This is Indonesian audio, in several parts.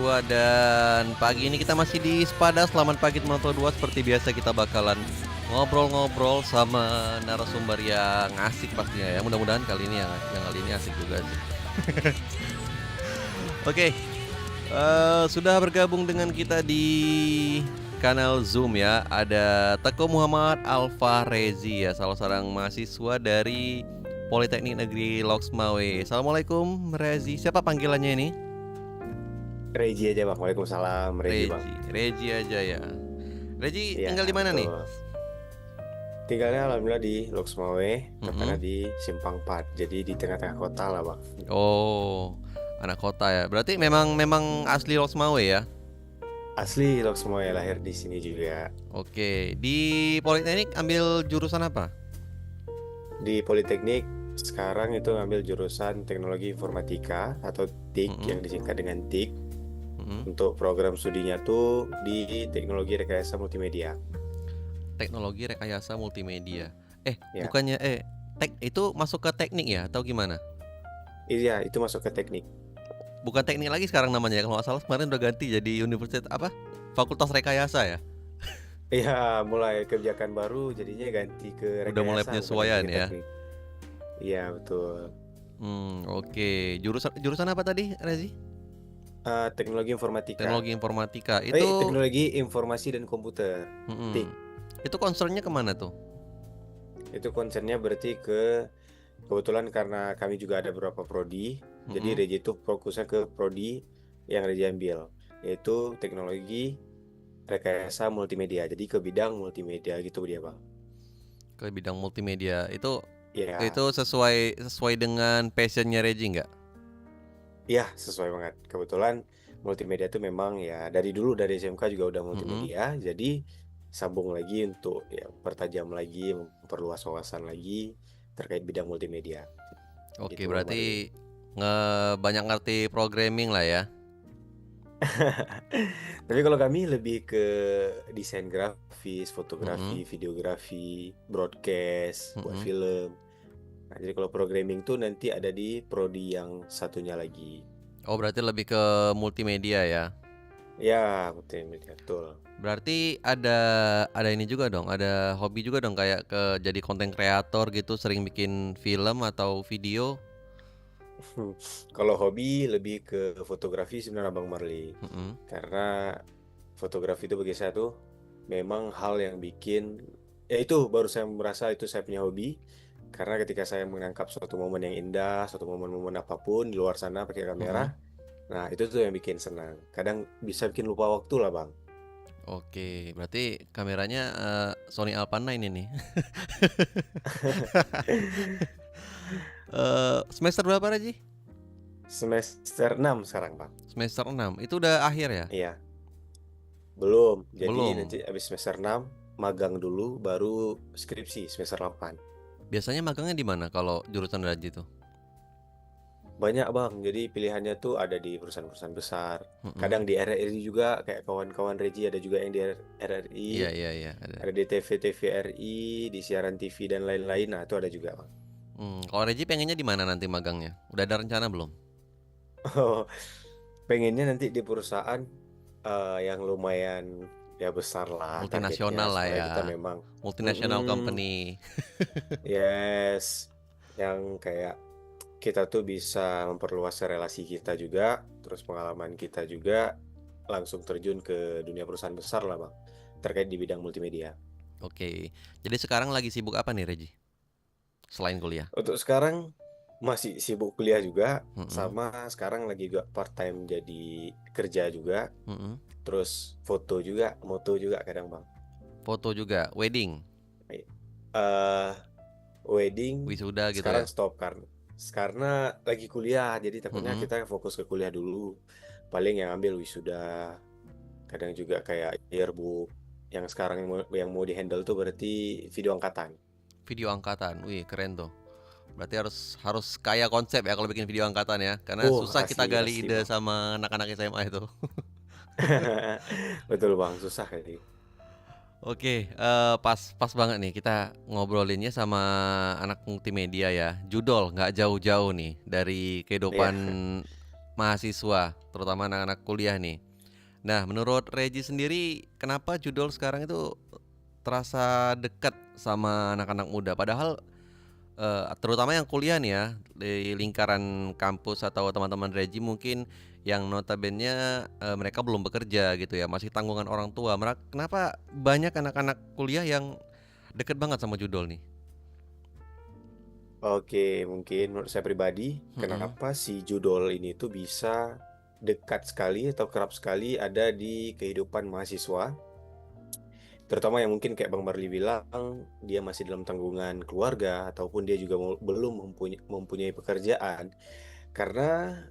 2 dan pagi ini kita masih di Spada. Selamat pagi teman-teman 2. Seperti biasa kita bakalan ngobrol-ngobrol sama narasumber yang asik pastinya ya. Mudah-mudahan kali ini yang kali ini asik juga sih. Oke, sudah bergabung dengan kita di kanal Zoom ya. Ada Teko Muhammad Alfa Rezi ya, salah seorang mahasiswa dari Politeknik Negeri Loksmawe. Assalamualaikum Rezi. Siapa panggilannya ini? Reji aja bang, waalaikumsalam Reji bang. Rezi aja ya. Rezi Iya tinggal di mana nih? betul. Tinggalnya alhamdulillah di Loksmawe, tepatnya Mm-mm. di Simpang 4, jadi di tengah-tengah kota lah bang. Oh, anak kota ya. Berarti memang asli Loksmawe ya. Asli Loksmawe, lahir di sini juga. Oke, di Politeknik ambil jurusan apa? Di Politeknik sekarang itu ngambil jurusan Teknologi Informatika atau TIK yang Mm-mm. disingkat dengan TIK. Mm-mm. Untuk program studinya tuh di Teknologi Rekayasa Multimedia. Teknologi rekayasa multimedia. Ya, Bukannya itu masuk ke teknik ya atau gimana? iya itu masuk ke teknik. Bukan teknik lagi sekarang namanya ya. Kalau nggak salah kemarin udah ganti jadi universitas apa? Fakultas Rekayasa ya. Iya, mulai kebijakan baru jadinya ganti ke Udah mulai rekayasa bukan lagi penyesuaian ke ya. teknik. Iya betul. Oke. Jurusan apa tadi, Rezi? Teknologi Informatika. Teknologi informatika. Itu Teknologi Informasi dan Komputer. TIK. mm-mm. Itu concernnya kemana tuh? Itu konsennya berarti kebetulan karena kami juga ada beberapa prodi. Jadi Mm-mm. Reji itu fokusnya ke prodi yang Reji ambil, yaitu Teknologi Rekayasa Multimedia. Jadi ke bidang multimedia gitu dia bang. Ke bidang multimedia. Itu Ya, itu sesuai dengan passionnya Rezi nggak? ya sesuai banget. Kebetulan multimedia itu memang ya dari dulu dari SMK juga udah Mm-mm. multimedia. Jadi sambung lagi untuk ya pertajam lagi, memperluas wawasan lagi terkait bidang multimedia. Oke, Gitu Bang Marli. berarti banyak ngerti programming lah ya. Tapi kalau kami lebih ke desain grafis, fotografi, Mm-mm. videografi, broadcast, buat Mm-mm. film. Nah, jadi kalau programming tuh nanti ada di prodi yang satunya lagi. Oh, berarti lebih ke multimedia ya. Ya, betul, betul. Berarti ada ini juga dong, ada hobi juga dong kayak jadi konten kreator gitu, sering bikin film atau video. Kalau hobi lebih ke fotografi sebenarnya Bang Marli. Mm-mm. Karena fotografi itu bagi saya tuh memang hal yang bikin, ya itu baru saya merasa itu saya punya hobi. Karena ketika saya menangkap suatu momen yang indah, suatu momen-momen apapun di luar sana pakai kamera, Mm-mm. nah itu tuh yang bikin senang. Kadang bisa bikin lupa waktu lah Bang. Oke, berarti kameranya Sony Alpha 9 ini. Semester berapa Raji? Semester 6 sekarang Bang. Semester 6. Itu udah akhir ya? Iya, belum. Jadi Belum. nanti habis semester 6 magang dulu baru skripsi semester 8. Biasanya magangnya di mana kalau jurusan Raji tuh? Banyak bang, jadi pilihannya tuh ada di perusahaan-perusahaan besar. Mm-mm. Kadang di RRI juga, kayak kawan-kawan Regi ada juga yang di RRI, Iya, iya, iya, ada. ada di TV-TVRI, di siaran TV dan lain-lain. Nah itu ada juga bang. Kalau Raji pengennya di mana nanti magangnya? Udah ada rencana belum? Oh, pengennya nanti di perusahaan yang lumayan ya besar lah targetnya, Multinasional lah supaya ya. kita memang Multinational mm-mm, company. yes, yang kayak kita tuh bisa memperluas relasi kita juga, terus pengalaman kita juga langsung terjun ke dunia perusahaan besar lah bang, terkait di bidang multimedia. Oke. Jadi sekarang lagi sibuk apa nih Reji? Selain kuliah? Untuk sekarang masih sibuk kuliah juga, Mm-mm. sama sekarang lagi juga part time jadi kerja juga, Mm-mm. terus foto juga, moto juga kadang bang. Foto juga, wedding, eh Wedding wisuda gitu sekarang ya. stop karena lagi kuliah, jadi takutnya Mm-mm. kita fokus ke kuliah dulu, paling yang ambil wisuda. Kadang juga kayak yearbook. Yang sekarang yang mau dihandle tuh berarti video angkatan. Video angkatan, wih keren tuh. Berarti harus harus kaya konsep ya kalau bikin video angkatan ya, karena Oh, susah kita asli gali asli ide bang. sama anak-anak SMA itu. Betul bang, susah kali. Oke, pas pas banget nih kita ngobrolinnya sama anak multimedia ya. Judol nggak jauh-jauh nih dari kehidupan Iya, mahasiswa, terutama anak-anak kuliah nih. Nah, menurut Regi sendiri, kenapa judul sekarang itu terasa dekat sama anak-anak muda? Padahal terutama yang kuliah nih ya, di lingkaran kampus atau teman-teman Regi mungkin yang notabene mereka belum bekerja gitu ya, masih tanggungan orang tua. Kenapa banyak anak-anak kuliah yang deket banget sama judul nih? Oke, mungkin menurut saya pribadi, Mm-mm. kenapa si judul ini tuh bisa dekat sekali atau kerap sekali ada di kehidupan mahasiswa, terutama yang mungkin kayak Bang Barli bilang, dia masih dalam tanggungan keluarga ataupun dia juga belum mempunyai pekerjaan. Karena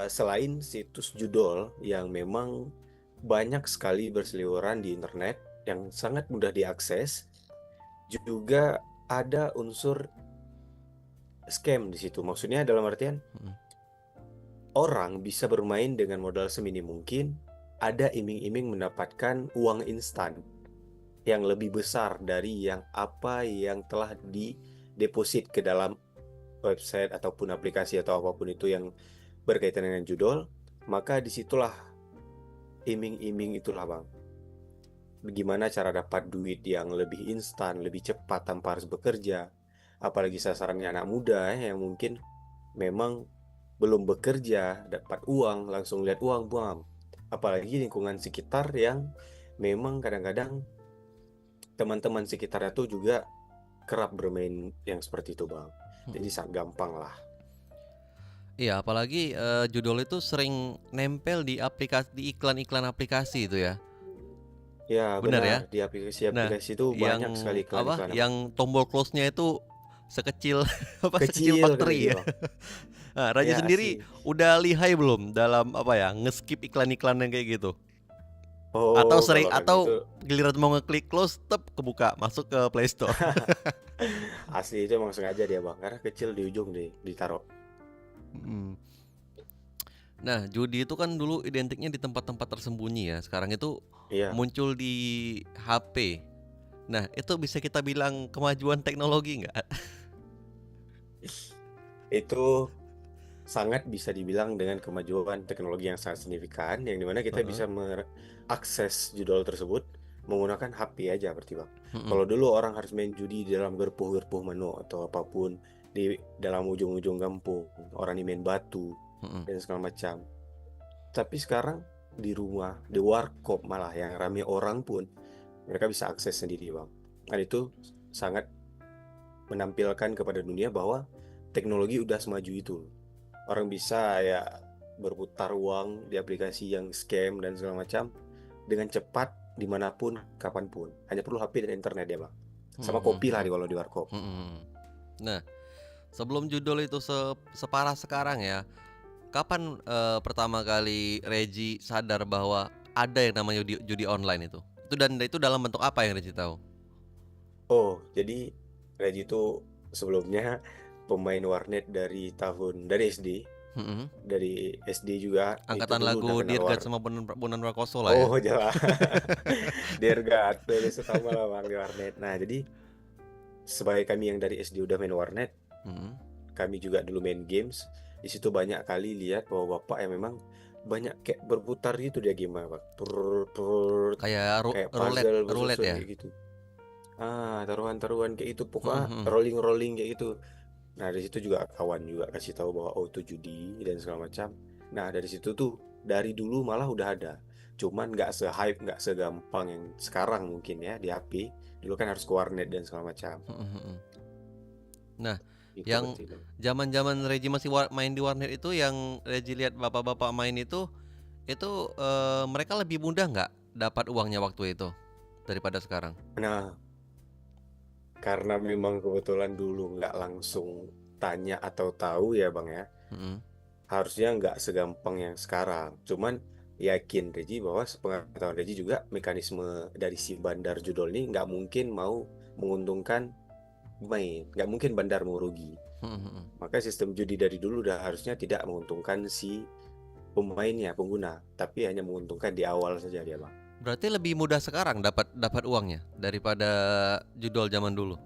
selain situs judul yang memang banyak sekali berseliweran di internet yang sangat mudah diakses, juga ada unsur scam di situ. Maksudnya dalam artian Mm-mm. orang bisa bermain dengan modal seminim mungkin, ada iming-iming mendapatkan uang instan yang lebih besar dari yang apa yang telah dideposit ke dalam website ataupun aplikasi atau apapun itu yang berkaitan dengan judul. Maka disitulah iming-iming itulah Bang. Bagaimana cara dapat duit yang lebih instan, lebih cepat tanpa harus bekerja. Apalagi sasarannya anak muda yang mungkin memang belum bekerja, dapat uang, langsung lihat uang, buang. Apalagi lingkungan sekitar yang memang kadang-kadang teman-teman sekitarnya tuh juga kerap bermain yang seperti itu, Bang. Jadi Mm-mm. sangat gampang lah. Iya, apalagi judul itu sering nempel di aplikasi, di iklan-iklan aplikasi itu ya. Ya, Bener benar. ya? Di Nah, aplikasi-aplikasi itu yang banyak sekali apa? iklan-iklan, Bang. Yang tombol close-nya itu sekecil apa? Sekecil Kecil kali bakteri dia, ya. Bang. Nah, Raja Ya, sendiri asli. udah lihai belum dalam apa ya? Ngeskip iklan-iklan yang kayak gitu? Atau Oh, sering kalau kayak gitu atau giliran mau ngeklik close, tep kebuka masuk ke Play Store. asli itu emang sengaja dia, Bang. Karena kecil di ujung ditaruh. Mm. Nah, judi itu kan dulu identiknya di tempat-tempat tersembunyi ya. Sekarang itu Iya, muncul di HP. Nah, itu bisa kita bilang kemajuan teknologi nggak? itu sangat bisa dibilang dengan kemajuan teknologi yang sangat signifikan, yang dimana kita Heeh. bisa mengakses judul tersebut menggunakan HP aja berarti Bang. Mm-mm. Kalau dulu orang harus main judi di dalam gerpuh-gerpuh menu atau apapun di dalam ujung-ujung kampung, orang ini main batu Mm-mm. dan segala macam. Tapi sekarang di rumah, di warkop malah yang rame orang pun mereka bisa akses sendiri Bang. Dan itu sangat menampilkan kepada dunia bahwa teknologi udah semaju itu. Orang bisa ya berputar uang di aplikasi yang scam dan segala macam dengan cepat dimanapun, kapanpun. Hanya perlu HP dan internet ya bang. Sama kopi lah Mm-mm. kalau di warkop. Mm-mm. Nah, sebelum judul itu separah sekarang ya, kapan pertama kali Regi sadar bahwa ada yang namanya judi online itu? Dan itu dalam bentuk apa yang Regi tahu? Oh, jadi Reggie itu sebelumnya pemain warnet dari SD. Mm-mm. Dari SD juga itu Angkatan dulu lagu udah kenal Dirgat sama Bondan Prakoso lah ya. Oh, jelas. Dirgat, dulu sama lah bang di warnet. Nah, jadi sebagai kami yang dari SD udah main warnet, Mm-mm. kami juga dulu main games. Di situ banyak kali lihat bahwa bapak yang memang banyak kayak berputar gitu dia game Pak. Kayak Kayak roulette, puzzle roulette bersusun ya. kayak gitu. Taruhan-taruhan kayak itu pokoknya Mm-mm. rolling-rolling kayak gitu. Nah, dari situ juga kawan juga kasih tahu bahwa oh itu judi dan segala macam. Nah, dari situ tuh dari dulu malah udah ada. Cuman nggak se-hype, nggak segampang yang sekarang mungkin ya di HP. Dulu kan harus ke warnet dan segala macam. Mm-mm. Nah, Itu yang berarti Bang. zaman-zaman Regi masih main di warnet itu, yang Regi lihat bapak-bapak main itu mereka lebih mudah nggak dapat uangnya waktu itu daripada sekarang? Nah, karena memang kebetulan dulu nggak langsung tanya atau tahu ya Bang ya, Mm-mm. harusnya nggak segampang yang sekarang. Cuman yakin Reji bahwa sepengetahuan Reji juga mekanisme dari si bandar judul ini nggak mungkin mau menguntungkan pemain, nggak mungkin bandar mau rugi. Mm-mm. Maka sistem judi dari dulu udah harusnya tidak menguntungkan si pemainnya, pengguna, tapi hanya menguntungkan di awal saja dia Bang. Berarti lebih mudah sekarang dapat dapat uangnya daripada judul zaman dulu.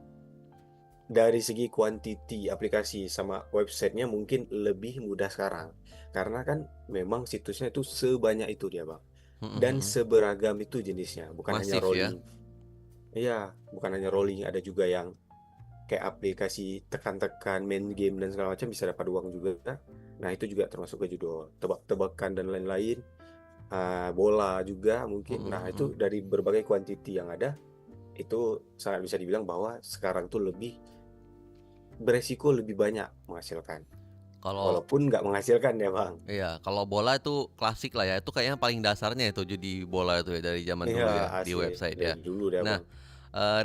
dari segi quantity aplikasi sama websitenya mungkin lebih mudah sekarang. Karena kan memang situsnya itu sebanyak itu dia, Bang. Mm-mm, Dan mm-mm. seberagam itu jenisnya, bukan hanya Masif ya. rolling. Iya, bukan hanya rolling, ada juga yang kayak aplikasi tekan-tekan main game dan segala macam bisa dapat uang juga. Nah, itu juga termasuk ke judul. Tebak-tebakan dan lain-lain. Bola juga mungkin. Mm-mm, Nah, itu mm-mm. dari berbagai quantity yang ada, itu sangat bisa dibilang bahwa sekarang tuh lebih beresiko lebih banyak menghasilkan. Kalau Walaupun nggak menghasilkan ya, Bang. iya, kalau bola itu klasik lah ya. Itu kayaknya paling dasarnya itu judi bola itu ya dari zaman Iya, dulu ya di asli. website ya. Dari dulu deh, Nah, Bang.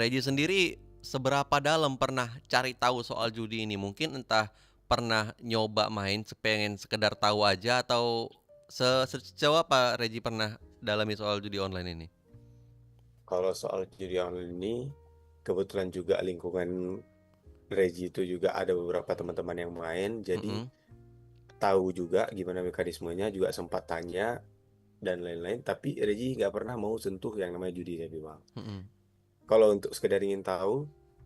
Regi sendiri seberapa dalam pernah cari tahu soal judi ini? Mungkin entah pernah nyoba main pengen sekedar tahu aja atau sejauh apa Regi pernah dalami soal judi online ini? Kalau soal judi online ini, kebetulan juga lingkungan Regi itu juga ada beberapa teman-teman yang main, jadi Mm-mm, tahu juga gimana mekanismenya, juga sempat tanya dan lain-lain, tapi Regi nggak pernah mau sentuh yang namanya judi tadi, Bang. mm-mm, Kalau untuk sekedar ingin tahu,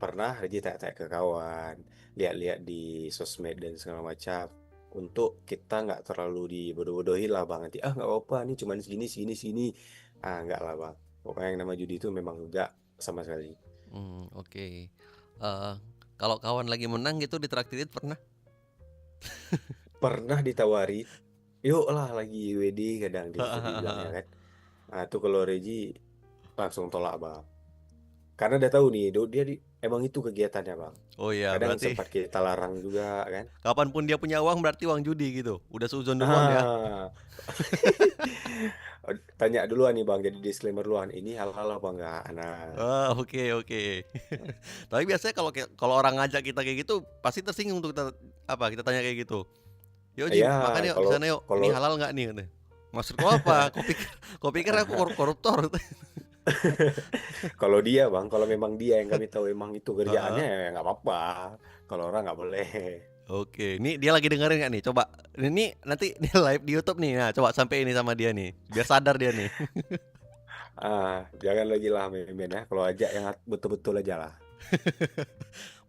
pernah Regi tanya-tanya ke kawan, lihat-lihat di sosmed dan segala macam. Untuk kita nggak terlalu dibodoh-bodohin lah, Bang. Nanti, nggak apa-apa, ini cuma segini, segini, segini. Nggak lah, Bang. Pokoknya yang nama judi itu memang nggak sama sekali. oke. Kalau kawan lagi menang gitu ditraktirin pernah? Pernah ditawari, yuk lah lagi WD kadang dia dibilang ya kan. Nah, itu kalau Regi langsung tolak, Bang. Karena dia tahu nih, emang itu kegiatannya, Bang. Oh iya, Kadang berarti sempat kita larang juga kan. kapanpun dia punya uang berarti uang judi gitu. Udah seuzon duluan ya. Ah, tanya duluan nih, Bang. Jadi disclaimer duluan. Ini halal apa enggak? Nah, Ah, oke oke. Tapi biasanya kalau orang ngajak kita kayak gitu pasti tersinggung tuh kita tanya kayak gitu. Yuk Ji, ya makan yuk di kalau sana yuk. kalau Ini halal nggak nih? Katanya. Maksud kau apa? Kau pikir aku koruptor? kalau dia, Bang, kalau memang dia yang kami tahu emang itu kerjaannya, Heeh. ya nggak apa-apa. Kalau orang nggak boleh. Oke, ini dia lagi dengerin nggak nih? Coba ini nanti dia live di YouTube nih. Nah, coba sampai ini sama dia nih, biar sadar dia nih. Jangan lagi lah main-main ya. Kalau ajak yang betul-betul aja lah.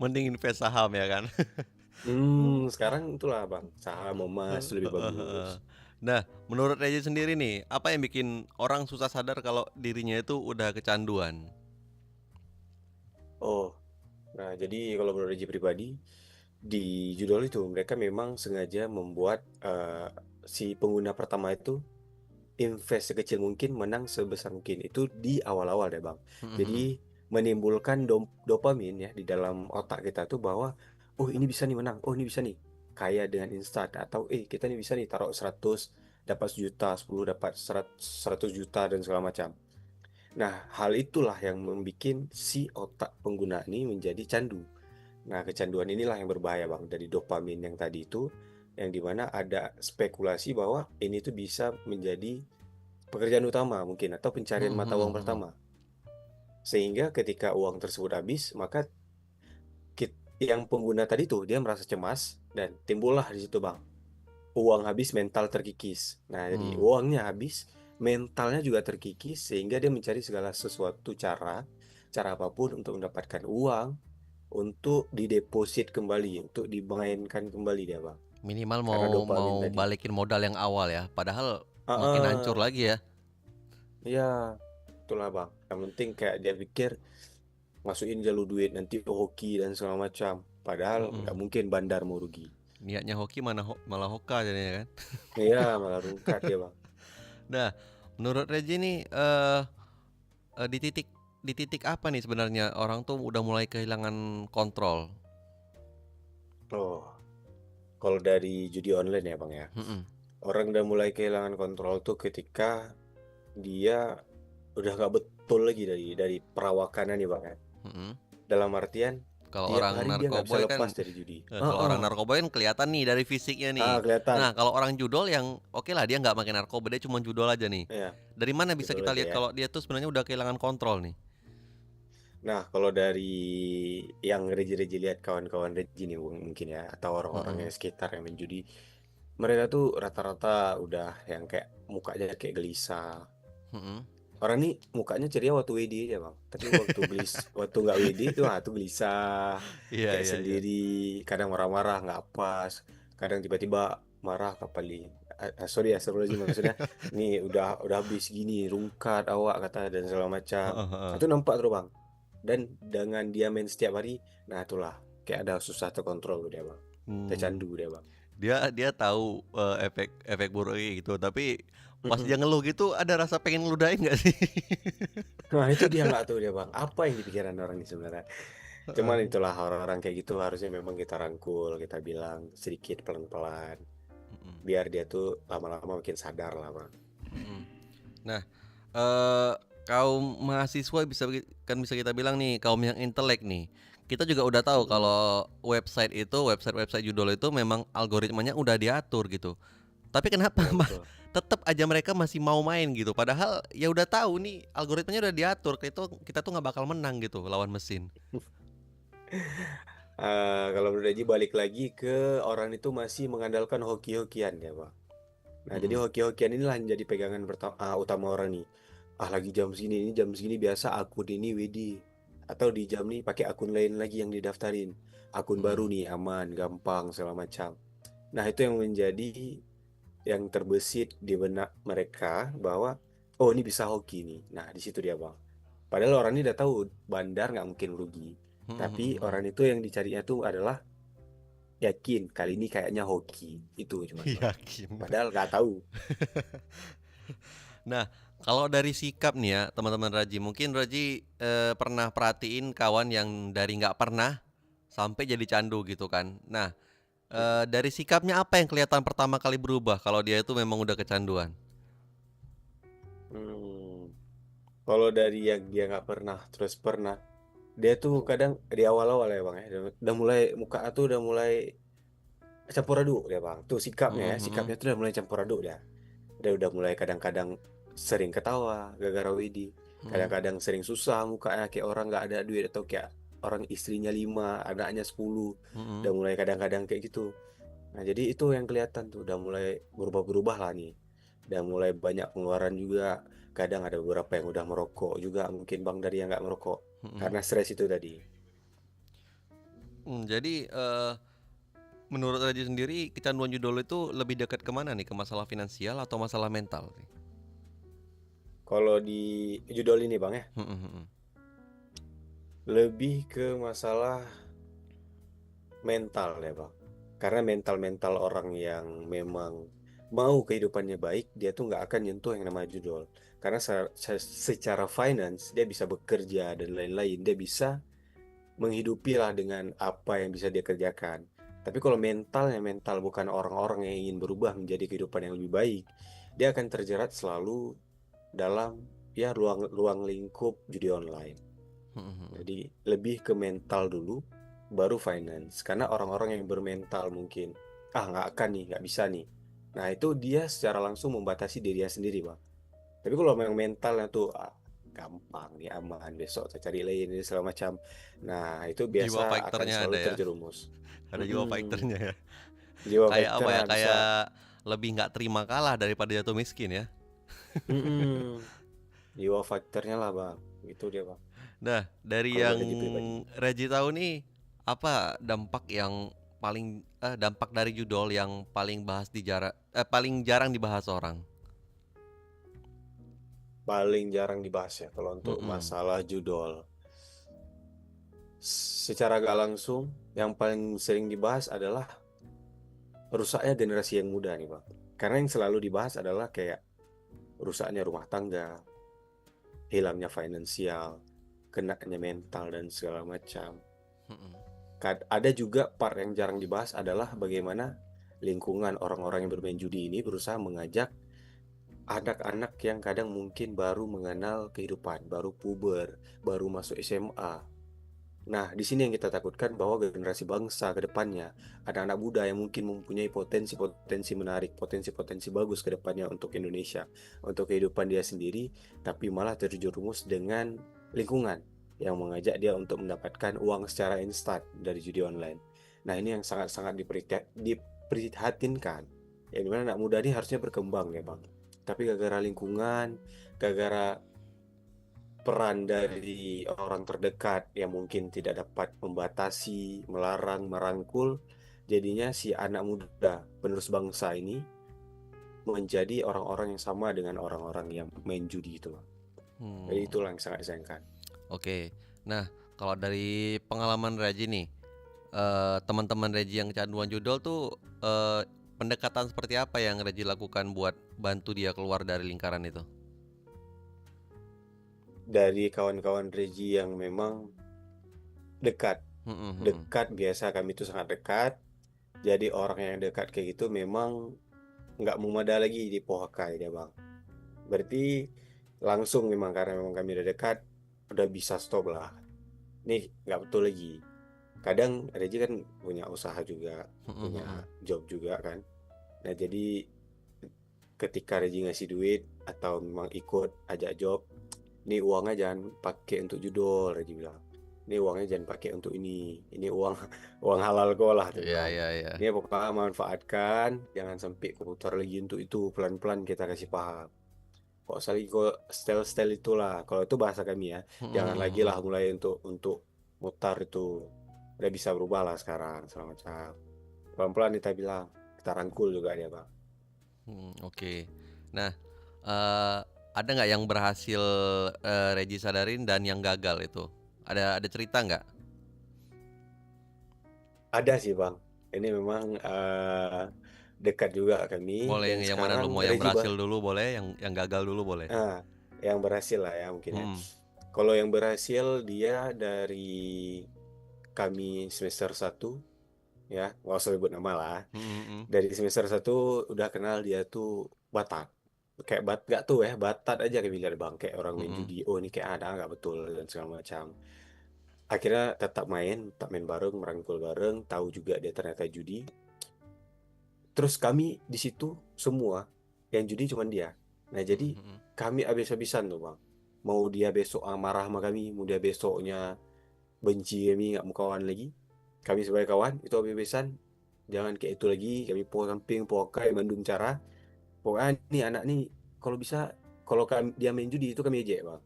Mending invest saham ya kan. Sekarang itulah, Bang. Saham emas lebih bagus. Nah, menurut Reji sendiri nih, apa yang bikin orang susah sadar kalau dirinya itu udah kecanduan? Oh, nah jadi kalau menurut Reji pribadi, di judul itu mereka memang sengaja membuat si pengguna pertama itu invest sekecil mungkin, menang sebesar mungkin. Itu di awal-awal deh, Bang. Jadi menimbulkan dopamin ya di dalam otak kita tuh bahwa oh ini bisa nih menang, oh ini bisa nih kaya dengan instan, atau kita nih bisa nih taruh 100 dapat 1 juta, 10 dapat 100 juta dan segala macam. Nah, hal itulah yang membuat si otak pengguna ini menjadi candu. Nah, kecanduan inilah yang berbahaya, Bang, dari dopamin yang tadi itu, yang dimana ada spekulasi bahwa ini tuh bisa menjadi pekerjaan utama mungkin atau pencarian mata uang pertama. Sehingga ketika uang tersebut habis, maka yang pengguna tadi tuh dia merasa cemas dan timbullah di situ, Bang. Uang habis, mental terkikis. Nah, jadi Hmm. uangnya habis, mentalnya juga terkikis sehingga dia mencari segala sesuatu cara apapun untuk mendapatkan uang, untuk dideposit kembali, untuk dimainkan kembali dia, Bang. Minimal Karena mau dopamin mau tadi. balikin modal yang awal ya. Padahal makin hancur Ah, lagi ya. ya, itulah, Bang. Yang penting kayak dia pikir masukin jalur duit nanti hoki dan segala macam. Padahal nggak Mm-mm. mungkin bandar mau rugi. Niatnya hoki mana malah hoka jadinya kan. Iya, malah rungkat dia, Bang. Nah, menurut Reji nih di titik apa nih sebenarnya orang tuh udah mulai kehilangan kontrol? Oh, kalau dari judi online ya, Bang ya. Mm-mm. Orang udah mulai kehilangan kontrol tuh ketika dia udah nggak betul lagi dari perawakannya nih, Bang ya. Mm-mm. Dalam artian Kalau tiap orang hari dia nggak bisa narkoboy lepas kan dari judi. kalau orang narkoboy kan kelihatan nih dari fisiknya nih. Kelihatan. Nah, kalau orang judol yang oke lah dia nggak pakai narkoba, dia cuma judol aja nih. Ya, Dari mana bisa betul kita aja lihat ya. kalau dia tuh sebenarnya udah kehilangan kontrol nih? Nah, kalau dari yang Reji-Reji lihat kawan-kawan Reji nih, mungkin ya, atau orang-orang Mm-mm. yang sekitar yang main judi, mereka tuh rata-rata udah yang kayak mukanya kayak gelisah, Mm-mm. orang nih mukanya ceria waktu WD aja bang, tapi waktu nggak WD itu tuh gelisah, Iya, kayak iya, iya. sendiri, kadang marah-marah nggak pas, kadang tiba-tiba marah kepali. Sorry ya, sorry sih maksudnya, nih udah habis gini, rungkat awak kata dan segala macam. Heeh, heeh. Itu nampak tuh bang. Dan dengan dia main setiap hari, nah itulah kayak ada susah terkontrol dia bang, Hmm. tercandu dia bang. Dia dia tahu efek efek buruknya gitu, tapi pas Mm-mm. dia ngeluh gitu ada rasa pengen ngeludahin nggak sih? Nah itu dia nggak tahu dia bang, apa yang dipikiran orang ini sebenarnya. Cuman Heeh. itulah orang-orang kayak gitu harusnya memang kita rangkul, kita bilang sedikit pelan-pelan, Mm-mm, biar dia tuh lama-lama makin sadar lah bang. mm-mm. Nah, eh kaum mahasiswa bisa kita bilang nih kaum yang intelek nih. Kita juga udah tahu Mm-mm. kalau website judul itu memang algoritmanya udah diatur gitu. Tapi kenapa Ya betul. tetap aja mereka masih mau main gitu? Padahal ya udah tahu nih algoritmanya udah diatur, kita tuh nggak bakal menang gitu lawan mesin. Kalau menurut Aji balik lagi ke orang itu masih mengandalkan hoki-hokian ya bang. Nah jadi Mm-mm, hoki-hokian inilah yang jadi pegangan utama orang nih. Ah lagi jam segini ini jam segini biasa akun ini Widi, atau di jam nih pakai akun lain lagi yang didaftarin, akun baru mm-mm. nih aman gampang segala macam. Nah itu yang menjadi yang terbesit di benak mereka bahwa oh ini bisa hoki nih. Nah di situ dia bang. Padahal orang ini udah tahu bandar nggak mungkin rugi. Tapi orang itu yang dicarinya tuh adalah yakin kali ini kayaknya hoki. Itu cuman bang. Yakin. Padahal nggak tahu. Nah, kalau dari sikap nih ya, teman-teman Raji, mungkin Raji pernah perhatiin kawan yang dari nggak pernah sampai jadi candu gitu kan. Nah, dari sikapnya apa yang kelihatan pertama kali berubah kalau dia itu memang udah kecanduan? Hmm, kalau dari yang dia nggak pernah terus pernah, dia tuh kadang di awal-awal ya bang ya, udah mulai muka tuh udah mulai campur aduk dia bang. Tuh sikapnya ya, Mhm, sikapnya tuh udah mulai campur aduk dia. Dia udah mulai kadang-kadang sering ketawa gara-gara Widi. mhm, Kadang-kadang sering susah mukanya kayak orang nggak ada duit, atau kayak orang istrinya 5, anaknya 10. Udah mhm. mulai kadang-kadang kayak gitu. Nah, jadi itu yang kelihatan tuh udah mulai berubah-berubah lah nih. Udah mulai banyak pengeluaran juga. Kadang ada beberapa yang udah merokok juga, mungkin bang dari yang nggak merokok. Mhm. Karena stres itu tadi. Jadi menurut Raji sendiri kecanduan judul itu lebih dekat kemana nih? Ke masalah finansial atau masalah mental nih? Kalau di judul ini bang ya, Mhm, mhm. lebih ke masalah mental ya bang. Karena mental-mental orang yang memang mau kehidupannya baik, dia tuh nggak akan nyentuh yang namanya judul. Karena secara finance dia bisa bekerja dan lain-lain, dia bisa menghidupi lah dengan apa yang bisa dia kerjakan. Tapi kalau mentalnya mental bukan orang-orang yang ingin berubah menjadi kehidupan yang lebih baik, dia akan terjerat selalu dalam ya ruang lingkup judi online. Mhm, mhm. Jadi lebih ke mental dulu, baru finance. Karena orang-orang yang bermental mungkin, ah nggak akan nih, nggak bisa nih. Nah itu dia secara langsung membatasi dirinya sendiri, Bang. Tapi kalau memang mentalnya tuh gampang nih, aman, besok saya cari lain ini segala macam. Nah itu biasa Jiwa akan fighternya selalu ada ya. terjerumus. Ada jiwa Mm-mm. fighternya ya. Jiwa Kayak fighter apa ya? lah bisa. Kayak lebih nggak terima kalah daripada jatuh miskin ya. Mm-mm. Jiwa fighternya lah, Bang. Gitu dia, Bang. Nah, dari Kalau yang dari Ji pribadi. Reji tahu nih, apa dampak dari judul yang paling jarang dibahas orang? Paling jarang dibahas ya kalau untuk Mm-mm. masalah judol. Secara gak langsung, yang paling sering dibahas adalah rusaknya generasi yang muda nih, Bang. Karena yang selalu dibahas adalah kayak rusaknya rumah tangga, hilangnya finansial, kenanya mental dan segala macam. Mm-mm. Ada juga part yang jarang dibahas adalah bagaimana lingkungan orang-orang yang bermain judi ini berusaha mengajak anak-anak yang kadang mungkin baru mengenal kehidupan, baru puber, baru masuk SMA. Nah, di sini yang kita takutkan bahwa generasi bangsa ke depannya, ada anak muda yang mungkin mempunyai potensi-potensi menarik, potensi-potensi bagus ke depannya untuk Indonesia, untuk kehidupan dia sendiri, tapi malah terjerumus dengan lingkungan yang mengajak dia untuk mendapatkan uang secara instan dari judi online. Nah, ini yang sangat-sangat diprihatinkan. Yang dimana anak muda ini harusnya berkembang ya, Bang. Tapi gara-gara lingkungan, gara-gara peran dari orang terdekat yang mungkin tidak dapat membatasi, melarang, merangkul, jadinya si anak muda penerus bangsa ini menjadi orang-orang yang sama dengan orang-orang yang main judi itu. Jadi Hmm, itulah yang sangat disayangkan. oke. Nah, kalau dari pengalaman Reji nih, teman-teman Reji yang kecanduan judol tuh pendekatan seperti apa yang Reji lakukan buat bantu dia keluar dari lingkaran itu? Dari kawan-kawan Regi yang memang dekat, Hmm, hmm, hmm. dekat biasa kami itu sangat dekat. Jadi orang yang dekat kayak gitu memang nggak memada lagi di Pohakai dia bang. Berarti langsung memang karena memang kami udah dekat, udah bisa stop lah. Nih nggak betul lagi. Kadang Regi kan punya usaha juga, Hmm, hmm, punya hmm. job juga kan. Nah jadi ketika Regi ngasih duit atau memang ikut ajak job, ini uangnya jangan pakai untuk judul, Regi bilang. Ini uangnya jangan pakai untuk ini uang uang halal kau lah tuh Iya, bilang. iya, iya. Ini pokoknya manfaatkan, jangan sampai kau putar lagi untuk itu, pelan-pelan kita kasih paham. Kok lagi kok style-style itulah. Kalau itu bahasa kami ya, Hmm, jangan hmm, lagi hmm. lah mulai untuk mutar itu. Udah bisa berubah lah sekarang, segala macam. Pelan-pelan kita bilang, kita rangkul juga dia bang. Oke. Nah, eh, ada nggak yang berhasil Reji sadarin dan yang gagal itu? Ada cerita nggak? Ada sih bang. Ini memang dekat juga kami Boleh dan yang mana sekarang dulu? Mau yang Regi berhasil dulu boleh, yang gagal dulu boleh. ah yang berhasil lah ya mungkin ya. Hmm. Kalau yang berhasil dia dari kami semester satu ya, nggak usah sebut nama lah. Hmm, hmm, hmm. Dari semester satu udah kenal dia tuh Batak. Kayak gak tuh ya, Batat aja kayak bilang bang. Kayak orang Hmm, main hmm. judi. Oh ini kayak ada nggak betul dan segala macam. Akhirnya tetap main bareng, merangkul bareng. Tahu juga dia ternyata judi. Terus kami di situ semua yang judi cuma dia. Nah Hmm, jadi hmm, hmm. kami habis-habisan tuh bang. Mau dia besok marah sama kami, mau dia besoknya benci kami nggak mau kawan lagi. Kami sebagai kawan itu habis-habisan. Jangan kayak itu lagi. Kami po samping, po kai, mandum cara. Pokoknya nih anak nih kalau bisa kalau dia main judi itu kami ejek bang.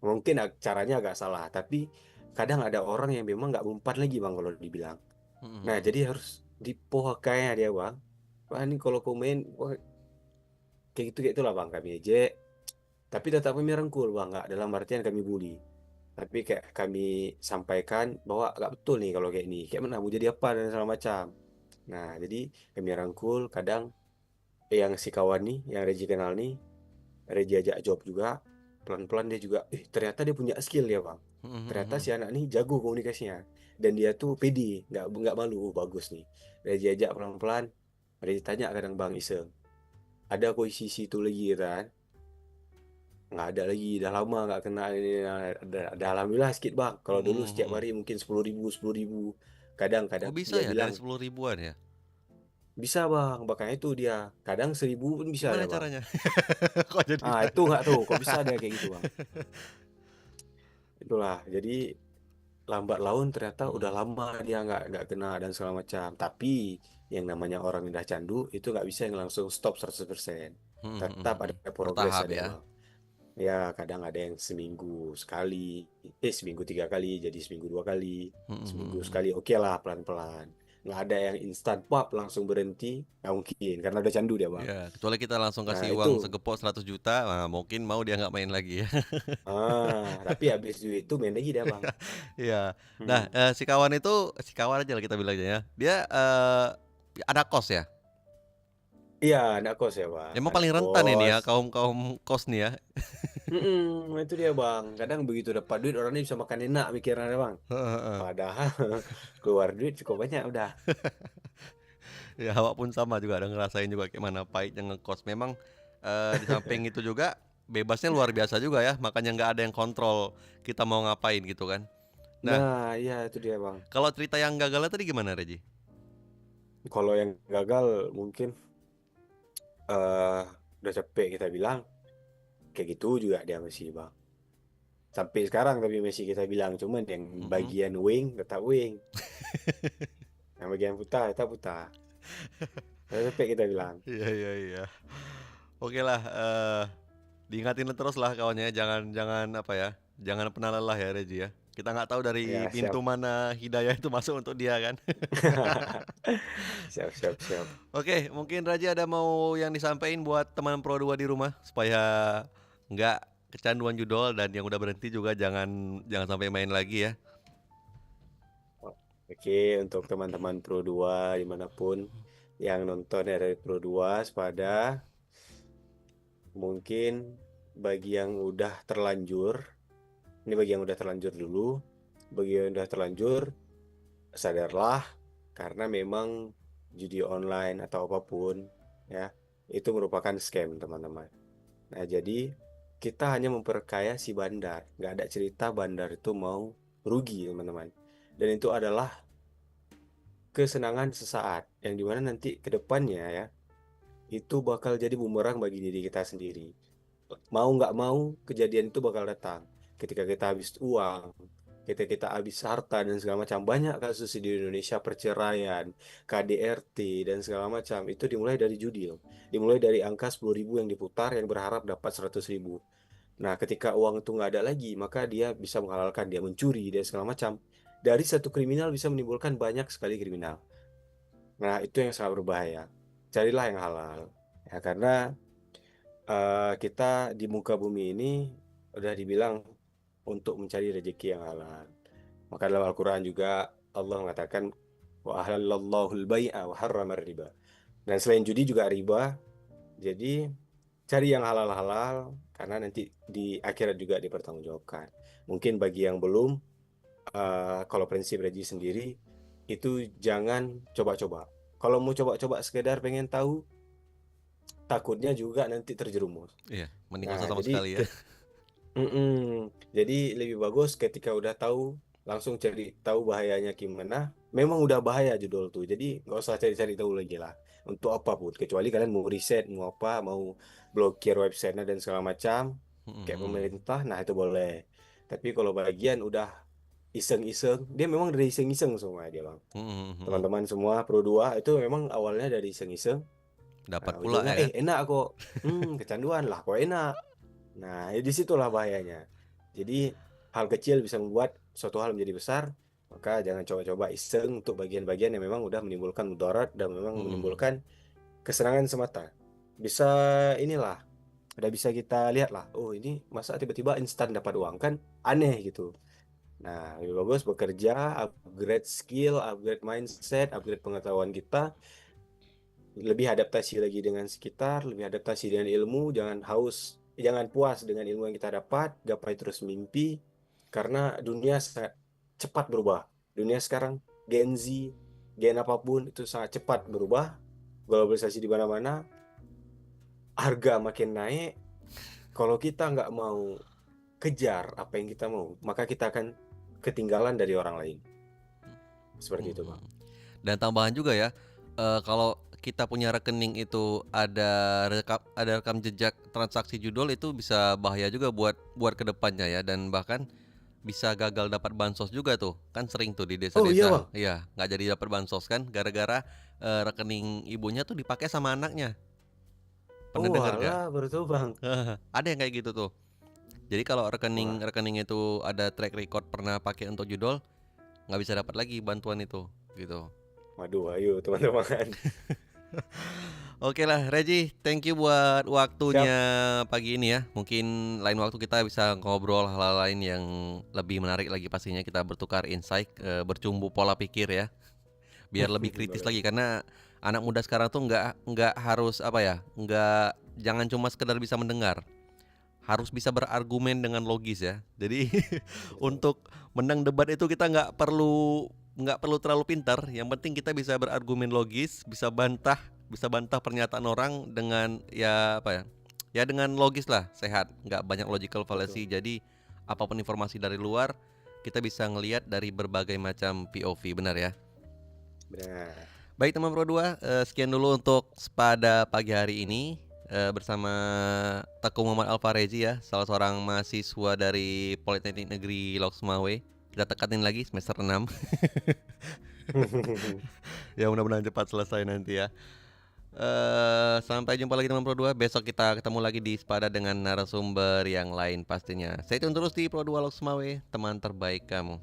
Mungkin caranya agak salah, tapi kadang ada orang yang memang nggak mempan lagi bang kalau dibilang. Hmm, hmm, Nah hmm. jadi harus dipohakainya dia bang. Wah ini kalau kau main wah, kayak itulah bang kami ejek. Tapi tetap kami rangkul bang, nggak dalam artian kami bully. Tapi kayak kami sampaikan bahwa nggak betul nih kalau kayak ini. Kayak mana mau jadi apa dan segala macam. Nah jadi kami rangkul. Kadang yang si kawan nih, yang Reji kenal nih, Reji ajak job juga. Pelan-pelan dia juga, ternyata dia punya skill ya bang. Hmm, hmm, hmm, Ternyata hmm. si anak nih jago komunikasinya. Dan dia tuh pede, nggak malu. Oh, bagus nih. Reji ajak pelan-pelan. Reji tanya kadang bang Iseng, ada kok isi itu lagi kan? Nggak ada lagi, dah lama nggak kena ini. Ada alhamdulillah sedikit bang. Kalau Hmm, dulu hmm, setiap hmm. hari mungkin 10.000, 10.000. Kadang-kadang Oh bisa dia ya dari bilang 10 ribuan ya? bisa bang, makanya itu dia. Kadang 1.000 pun bisa Gimana ada bang. caranya? Kok jadi Ah saya? itu nggak tuh, kok bisa ada kayak gitu bang. Itulah, jadi lambat laun ternyata udah Hmm, lama dia nggak kena dan segala macam. Tapi yang namanya orang yang udah candu itu nggak bisa yang langsung stop 100%. hmm, hmm, hmm, Tetap ada hmm. progres Bertahap ada ya. bang. Ya kadang ada yang seminggu sekali, seminggu 3 kali jadi seminggu 2 kali, Hmm, hmm, seminggu hmm, hmm. sekali oke lah pelan-pelan. Nggak ada yang instan pop langsung berhenti, nggak mungkin karena udah candu dia bang. Ya, kecuali kita langsung Nah kasih uang itu, segepok 100 juta, nah, mungkin mau dia nggak main lagi ya. tapi habis duit itu main lagi dia bang. Iya. Nah, Hmm. si kawan aja lah kita bilangnya ya. Dia ada kos ya. Iya anak kos ya bang, Emang anak paling rentan ini ya kos. kaum kaum kos nih ya. Itu dia bang. Kadang begitu dapat duit orangnya bisa makan enak mikirnya bang. Heeh. Padahal keluar duit cukup banyak udah. Ya, awak pun sama juga ada ngerasain juga kayak mana pahitnya ngekos. Memang di samping itu juga bebasnya luar biasa juga ya. Makanya nggak ada yang kontrol kita mau ngapain gitu kan. Nah, Nah iya itu dia bang. kalau cerita yang gagalnya tadi gimana, Reji? Kalau yang gagal mungkin eh udah capek kita bilang kayak gitu juga dia masih bang. Sampai sekarang tapi masih kita bilang cuman yang Mm-mm. bagian wing tetap wing. Yang bagian putah tetap putah. Udah capek kita bilang. Iya, iya, iya. Oke lah, diingatin terus lah kawannya, jangan jangan apa ya? Jangan pernah lelah ya Rezi ya. Kita nggak tahu dari Ya, pintu siap. mana hidayah itu masuk untuk dia kan. Siap, siap, siap. Oke, mungkin Raja ada mau yang disampaikan buat teman Pro 2 di rumah supaya nggak kecanduan judol dan yang udah berhenti juga jangan jangan sampai main lagi ya. Oke, untuk teman-teman Pro 2 dimanapun yang nonton ya dari Pro 2, sepada mungkin bagi yang udah terlanjur, ini bagi yang udah terlanjur dulu, bagi yang udah terlanjur, sadarlah karena memang judi online atau apapun ya, itu merupakan scam teman-teman. Nah, jadi kita hanya memperkaya si bandar. Nggak ada cerita bandar itu mau rugi, teman-teman. Dan itu adalah kesenangan sesaat, yang dimana nanti ke depannya ya, itu bakal jadi bumerang bagi diri kita sendiri. Mau nggak mau, kejadian itu bakal datang. Ketika kita habis uang, ketika kita habis harta dan segala macam. Banyak kasus di Indonesia, perceraian, KDRT, dan segala macam. Itu dimulai dari judi loh. Dimulai dari angka 10.000 yang diputar, yang berharap dapat 100.000. Nah, ketika uang itu nggak ada lagi, maka dia bisa menghalalkan, dia mencuri, dan segala macam. Dari satu kriminal bisa menimbulkan banyak sekali kriminal. Nah, itu yang sangat berbahaya. Carilah yang halal. Ya, karena kita di muka bumi ini udah dibilang untuk mencari rezeki yang halal. Maka dalam Al-Quran juga Allah mengatakan wa ahallallahu al-bai'a wa harrama riba. Dan selain judi juga riba. Jadi cari yang halal-halal karena nanti di akhirat juga dipertanggungjawabkan. Mungkin bagi yang belum, kalau prinsip Reji sendiri itu jangan coba-coba. Kalau mau coba-coba sekedar pengen tahu, takutnya juga nanti terjerumus. Iya, mending nggak Nah, usah sama jadi sekali ya. jadi lebih bagus ketika udah tahu langsung cari tahu bahayanya gimana. Memang udah bahaya judul tuh. Jadi nggak usah cari-cari tahu lagi lah. Untuk apapun. Kecuali kalian mau riset, mau apa, mau blokir websitenya dan segala macam. Kayak pemerintah, nah itu boleh. Tapi kalau bagian udah iseng-iseng, dia memang dari iseng-iseng semua dia bang. Teman-teman semua Pro 2 itu memang awalnya dari iseng-iseng. Dapat Nah, pula ujungnya ya kan. enak kok. Kecanduan lah kok enak. Nah, ya disitulah bahayanya. Jadi, hal kecil bisa membuat suatu hal menjadi besar, maka jangan coba-coba iseng untuk bagian-bagian yang memang udah menimbulkan mudarat dan memang menimbulkan kesenangan semata. Bisa inilah, udah bisa kita lihat lah, oh ini masa tiba-tiba instan dapat uang kan aneh gitu. Nah, lebih bagus bekerja, upgrade skill, upgrade mindset, upgrade pengetahuan kita, lebih adaptasi lagi dengan sekitar, lebih adaptasi dengan ilmu, jangan haus, jangan puas dengan ilmu yang kita dapat, gapai terus mimpi, karena dunia sangat cepat berubah. Dunia sekarang, Gen Z, gen apapun itu sangat cepat berubah, globalisasi di mana-mana, harga makin naik. Kalau kita nggak mau kejar apa yang kita mau, maka kita akan ketinggalan dari orang lain. Seperti itu, Bang. Dan tambahan juga ya, kalau kita punya rekening itu ada rekam jejak transaksi judul itu bisa bahaya juga buat kedepannya ya, dan bahkan bisa gagal dapat bansos juga tuh, kan sering tuh di Oh iya, desa-desa, Bang. iya nggak jadi dapat bansos kan gara-gara rekening ibunya tuh dipakai sama anaknya. Pernah Oh, dengar gak? alah, baru tahu, Bang. Ada yang kayak gitu tuh. Jadi kalau Wah, rekening itu ada track record pernah pakai untuk judol, nggak bisa dapat lagi bantuan itu, gitu. waduh, ayo teman-teman. Oke lah, Regi, thank you buat waktunya Siap. pagi ini ya. Mungkin lain waktu kita bisa ngobrol hal-hal lain yang lebih menarik lagi pastinya. Kita bertukar insight, bercumbu pola pikir ya, biar lebih kritis Boleh. lagi. Karena anak muda sekarang tuh nggak harus apa ya, nggak jangan cuma sekedar bisa mendengar, harus bisa berargumen dengan logis ya. Jadi Betul. untuk menang debat itu kita nggak perlu terlalu pintar. Yang penting kita bisa berargumen logis, bisa bantah pernyataan orang dengan ya apa ya, ya dengan logis lah, sehat, nggak banyak logical fallacy. Betul. Jadi apapun informasi dari luar kita bisa ngelihat dari berbagai macam POV, benar ya. Benar. Baik teman Pro 2, sekian dulu untuk pada pagi hari ini bersama Teguh Muhammad Alfarezi ya, salah seorang mahasiswa dari Politeknik Negeri Loksmawe. Kita tekatin lagi semester 6. Ya mudah-mudahan cepat selesai nanti ya. Sampai jumpa lagi teman Pro 2. Besok kita ketemu lagi di Sepada dengan narasumber yang lain pastinya. Stay tune terus di Pro 2 Loksmawe, teman terbaik kamu.